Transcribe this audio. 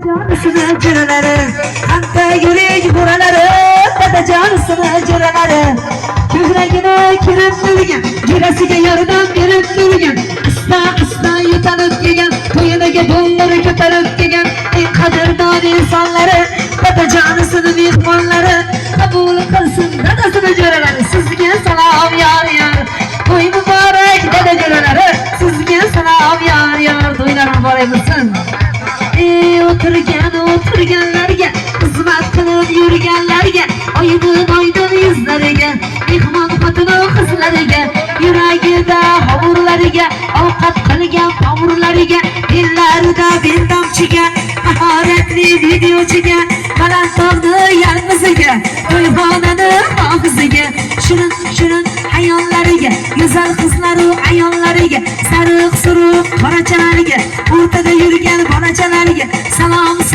Canısını cırıları, anta yürek buraları, dede canısını cırıları. Kührengine kiremliligen, giresige yarıdan biriktirgen. Isla yutanıp gegen, toyunuge bunları kötarıp gegen. En kadırdan insanları, dede canısını mihmanları. Kabul kılsın dedesini cırıları, sizge salam yar yar. Toy mübarek dede cırıları, sizge salam yar yar. Toylar mübarek mısın? Oturganlarga, xizmat qilib yurganlarga, oydin yuzlariga, mehmon xotini qizlariga, yuragida hovurlariga, ovqat qilgan tomurlariga, ellarida bendamchiga, mahoratli videochiga, balandtog'ni yalmiziga, to'yxonani hofiziga, shirin ayonlariga, go'zal qizlaru ayollariga, sariq suruq qorachalariga, o'rtada yurgan bolachalariga salom